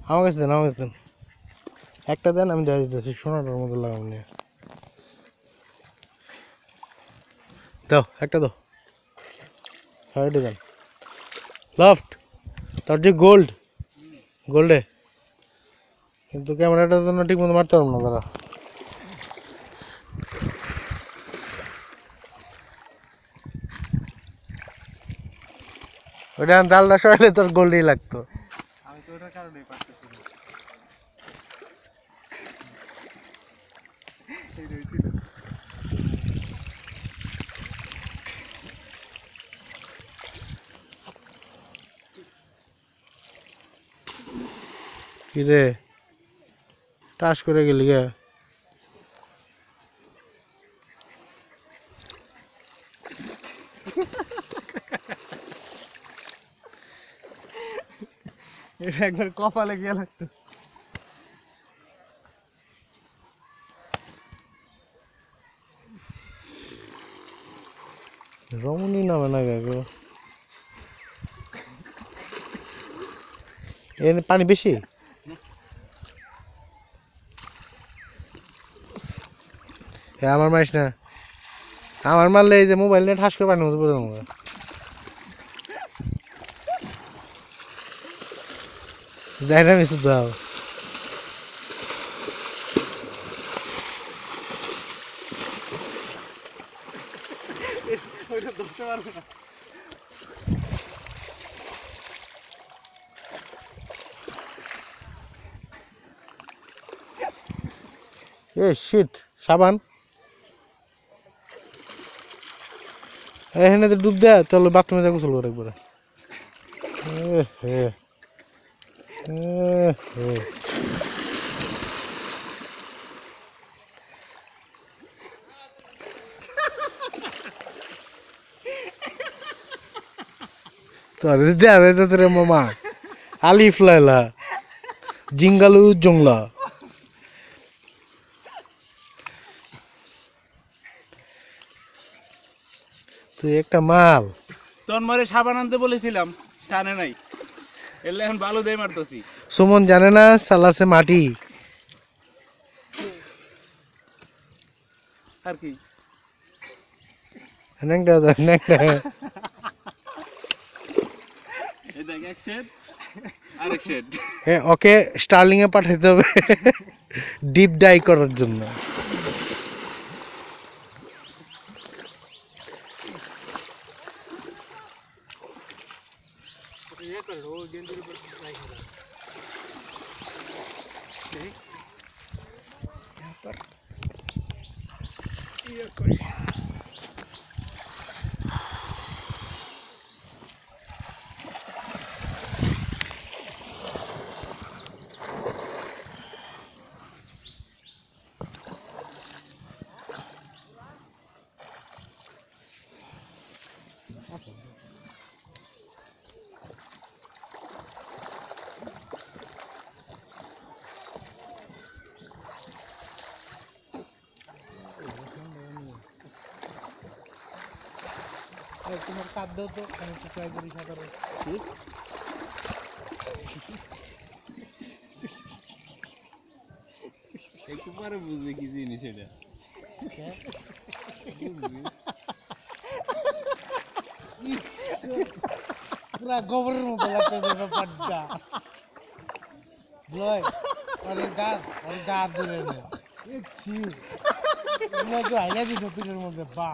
আমার কাছে দেন, আমার কাছে দেন, একটা দেন, আমি দেওয়া দিতেছি সোনাটার মধ্যে লাগাবো নিয়ে। দাও একটা, দাও, হ্যাঁ এটা দেন। লফট তার যে গোল্ডে, কিন্তু ক্যামেরাটার জন্য ঠিক মতো মারতে পারবো না তারা। ওইটা ডালটা সরাইলে তোর গোল্ডই লাগতো। আমি তো ওটার কারণেই পারতেছি না। এই রয়েছিল কি রে, টাস করে গেলি গে? এটা একবার কপালে গিয়ে লাগতো। রমণী নামে না গো, এর পানি বেশি। হ্যাঁ আমার মারিস না, আমার মারলে এই যে মোবাইল নিয়ে ঠাস করে পানির মধ্যে পড়ে যাবো। যাই না মিশু দাও। ওইটা ধরতে পারবে না। এ শিট, সাবান এখানে তো ডুব দেয়, চলো বাথরুমে যা গোসল করে একবারে। তোর দেয়া যাইতে তোরে মামা আলিফ লাইলা জিঙ্গালু জংলা। তুই একটা মাল। তোর মারে সাবান আনতে বলেছিলাম, টানে নাই, এলে এখন বালু দিয়ে মারতেছি। সুমন জানে না সালাসে মাটি। আর কি ন্যাংটা দাও, ন্যাংটা। এই দেখ, এক শেড আরেক শেড। হ্যাঁ, ওকে স্টার্লিং এ পাঠাইতে হবে ডিপ ডাই করার জন্য। তোমার খাদ্য তো আমি তো ট্রাই করি সাঁতারে। একটু পরে বুঝবে কি জিনিস এটা। পুরা গোবরের মতো লাগতে ব্যাপারটা। লয় অনেক গাছ ধরে নে হাইলা দিত পিঠের মধ্যে বা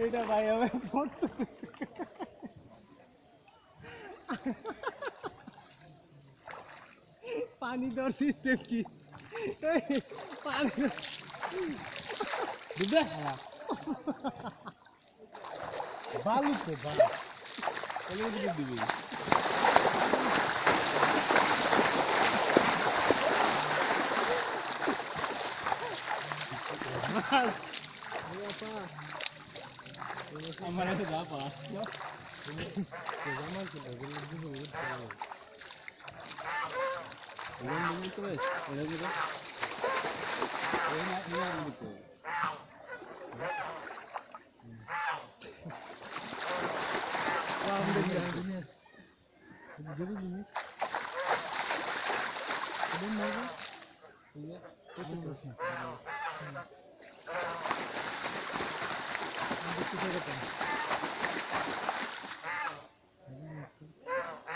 এটা ভাই আমি পানি দেওয়ার সিস্টেম কি? পানি বালুতে বা দিবি আমার যা পা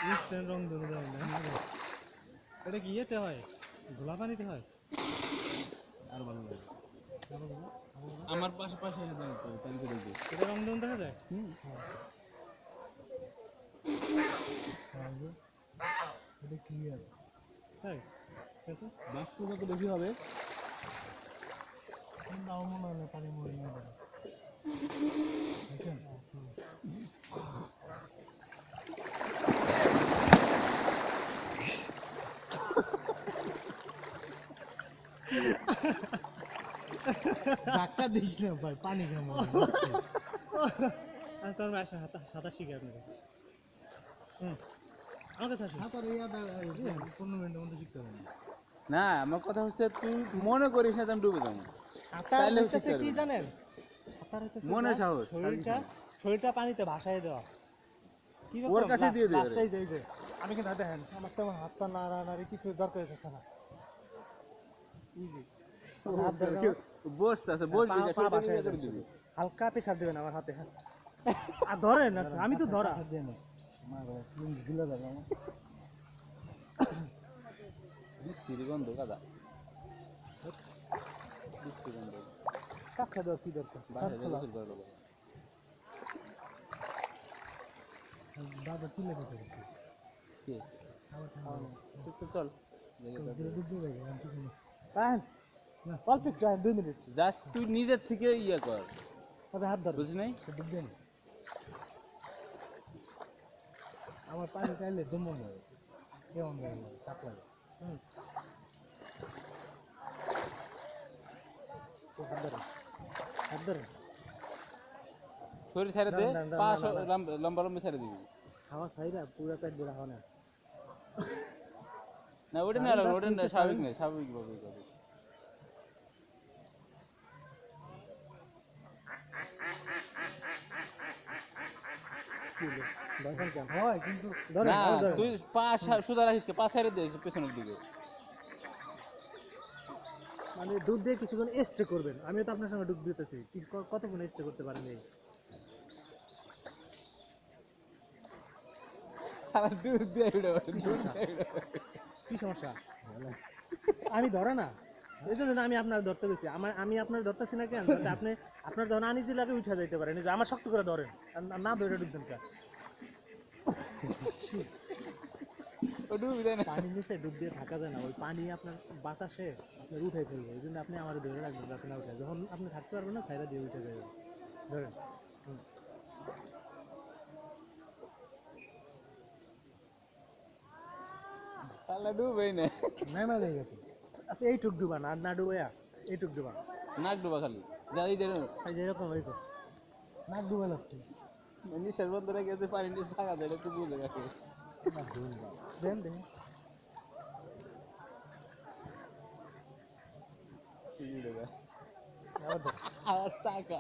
ইনস্ট্যান্ট রং ধরে দেয় না এটা কি ইয়েতে হয় গোলা পানিতে হয় আর ভালো লাগে আমার পাশে পাশে দাও তো তাহলে করে দিই এটা রং ধরে দেখা যায় এটা ক্লিয়ার তাই কত বাষ্প যত বেশি হবে নাও মনে হয় না পানি মরে যাবে ধাক্কা দিস না ভাই পানি কেমন আর তোর আসে সাঁতার শিখে আপনাকে আমার কাছে আসে সাঁতার 15 মিনিটের মধ্যে শিখতে হবে না আমার কথা হচ্ছে তুই মনে করিস না আমি ডুবে যাবো সাঁতার তাইলেও হচ্ছে শিখতে কি পারবি। জানেন সাঁতার হচ্ছে মনে সাহস, শরীরটা পানিতে ভাসায় দেওয়া কি ওর কাছে দিয়ে দে লাস্টাই যাই যে আমি কিন্তু দেখেন আমার তো হাত পা নাড়ানাড়ি কিছু দরকার হচ্ছে না ইজি হাত ধরে বসতে আছে বসবি পা ভাসায় দেবেন দিবি হালকা প্রেশার দেবেন আমার হাতে আর ধরেন না আমি তো ধরা গিলা যাবে বিশ্রী গন্ধ কাদা বিশ্রী গন্ধ কাছে দেওয়া কি দরকার বাসায় যা গোসল করে দেবো দাদা তুলে দিতে কে তুই তো চল পান অল্প একটু 2 মিনিট জাস্ট তুই নিজের থেকে ইয়ে কর তবে হাত ধর বুঝলি নাই বুঝলেন আমার পানি চাইলে দমন হবে কেমন লাগে চাপ লাগে হাত ধর হাত ধর শরীর ছেড়ে দে না, না, পা না, না। লম্বা লম্বা ছেড়ে দিবি হাওয়া সাইরা পুরো পেট ধরে হাওয়া না না ওটা না ওটা না স্বাভাবিক না স্বাভাবিক ভাবে করবি দরকার কেন হয় কিন্তু ধরে না ধরে তুই পা সুদা রাখিস পা ছেড়ে দে পেছনের দিকে মানে দুধ দিয়ে কিছুক্ষণ এস্টে করবেন আমিও তো আপনার সঙ্গে ডুব দিতেছি কতক্ষণ এস্টে করতে পারেন এই সারা দূর দিয়ে কি সমস্যা আমি ধরা না এই জন্য তো আমি আপনার ধরতে গেছি আমি আপনার ধরতেছি না কেন যাতে আপনি আপনার যখন আনিজি লাগে উঠা যাইতে পারেন এই যে আমার শক্ত করে ধরেন আর না ধরে ডুববেন কেন ও ডুবি দেয় না পানির নিচে ডুব দিয়ে থাকা যায় না ওই পানি আপনার বাতাসে আপনার উঠাই ফেলবে এই জন্য আপনি আমার ধরে রাখবেন যাতে না উঠায় যখন আপনি থাকতে পারবেন না ছাইরা দিয়ে উঠে যাবেন ধরেন তাহলে ডুবেই না নেমে লেগে গেছে আচ্ছা এইটুক ডুবান আর না ডুবাইয়া এইটুক ডুবান নাক ডুবা খালি যাই দে এই যে এরকম এরকম নাক ডুবে লাগছে নিঃশ্বাস বন্ধ রেখে যে পানি নিচে থাকা যায় একটু বুঝে গেছে দেন দেন আবার দেন আর টাকা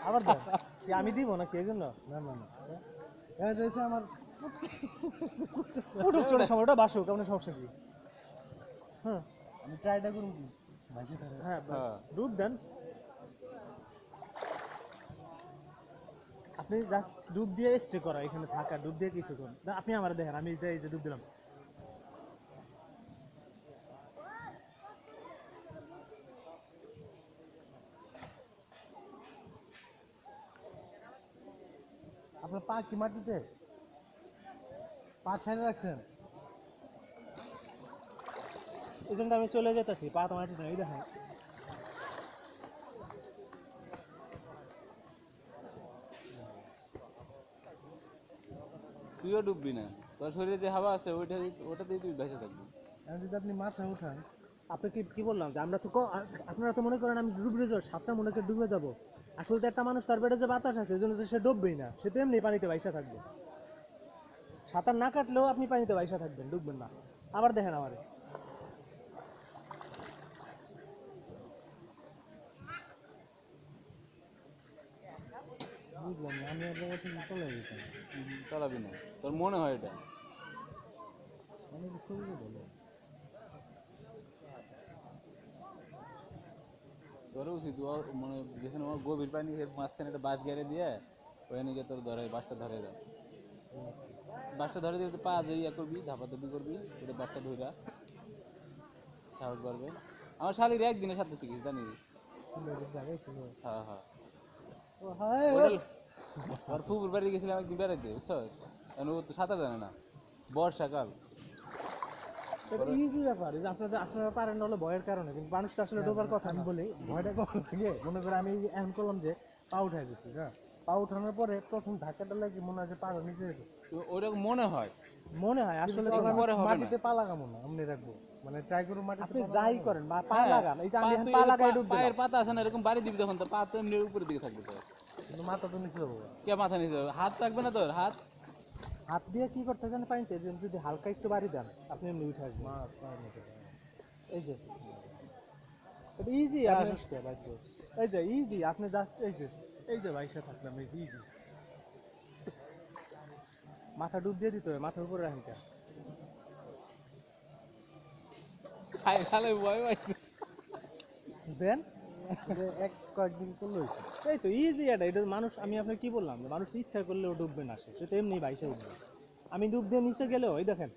আবার দেন কি আমি দিব না কি এই জন্য না না না এটা রয়েছে আমার উঠুক চলে সময় ওটা বাসুক আপনার সমস্যা কি হ্যাঁ আমি ট্রাইটা করুন কি ভাইসে থাকে হ্যাঁ হ্যাঁ। ডুব দেন আপনি জাস্ট ডুব দিয়ে স্টে করা এখানে থাকা ডুব দিয়ে কিছুক্ষণ আপনি আমার দেখেন আমি এই যে ডুব দিলাম আপনার পা কি মাটিতে পা ছেড়ে রাখছেন এই জন্য আমি চলে যেতেছি পা তোমার ঠিক এই দেখেন তুইও ডুববি না তোর শরীরে যে হাওয়া আছে ওটাতেই তুই ভেসে থাকবি এখন যদি আপনি মাথায় উঠান আপনি কি বললাম যে আমরা তো আপনারা তো মনে করেন আমি ডুবে যাবো সাতটা মনে করে ডুবে যাবো আসলে তো একটা মানুষ তার পেটে যে বাতাস আছে এই জন্য তো সে ডুববেই না সে তো এমনি পানিতে ভাইসা থাকবে সাঁতার না কাটলেও আপনি পানিতে ভাইসা থাকবেন ডুববেন না আবার দেখেন আমারে বুঝলাম না, আমি আপনার কাছে চলে যেতাম চালাবি না তোর মনে হয় এটা আমি তো শরীরে বলে তোর উচিত মানে যেখানে আমার গভীর পানি এর মাঝখানে একটা বাঁশ গেড়ে দিয়ে ওখানে গিয়ে তোর ধরে বাঁশটা ধরে দাও, বাঁশটা ধরে দিয়ে পা দিয়ে ইয়া করবি, ধাপাধাপি করবি, ওটা বাঁশটা ধইরা সাহস করবে। আমার শালির একদিনের সাথে শিখেছি জানিস। হ্যাঁ হ্যাঁ, ও হায় ওটা আর ফুপুর বাড়ি গেছিলাম একদিন বেড়াইতে, বুঝছো? কারণ ও তো সাঁতার জানে না, বর্ষাকাল। এটা ইজি ব্যাপার, এই যে আপনারা পারেন না হলো ভয়ের কারণে, কিন্তু মানুষ তো আসলে ডোবার কথা আমি বলি ভয়টা কখন লাগে মনে করে আমি এমন করলাম যে পা উঠাই দিচ্ছি, হ্যাঁ পা উঠানোর পরে প্রথম ধাক্কাটা লাগে মনে হয় যে পা নিচে যেতেছে, তো ওরকম মনে হয়, মনে হয় আসলে কিন্তু পরে হবে না। মাটিতে পা লাগাবো না এমনি রাখবো, মানে ট্রাই করবো মাটিতে আপনি পা যাই লাগাবো। করেন বা পা হ্যাঁ, লাগান, এই যে আমি পা এখন তুই পা এই লাগাই পা- ডুব পায়ের দিলাম। পাতা আছে না এরকম বাড়ি দিবি যখন, তো পা তো এমনি উপরের দিকে থাকবে, তো কিন্তু মাথা তো নিচে যাবো। কে মাথা নিচে যাবে? হাত থাকবে না তোর হাত? হাত দিয়ে কি করতে জানেন পানিতে, যদি হালকা একটু বাড়ি দেন আপনি এমনি উঠে আসবেন। মাছ পা নিচে এই যে এটা ইজি, এই যে ইজি, আপনি জাস্ট এই যে বাইশা থাকলাম, এই যে ইজি। মাথা ডুব দিয়ে দিতে হবে, মাথার উপরে রাখেন কেন? খাই খালে ভয় পাইছে। দেন এক কয়েকদিন করলে হইতো। এই তো ইজি, এটা মানুষ, আমি আপনাকে কি বললাম যে মানুষ ইচ্ছা করলেও ডুববে না, সে তো এমনি বাইসে উঠবে। আমি ডুব দিয়ে নিচে গেলেও এই দেখেন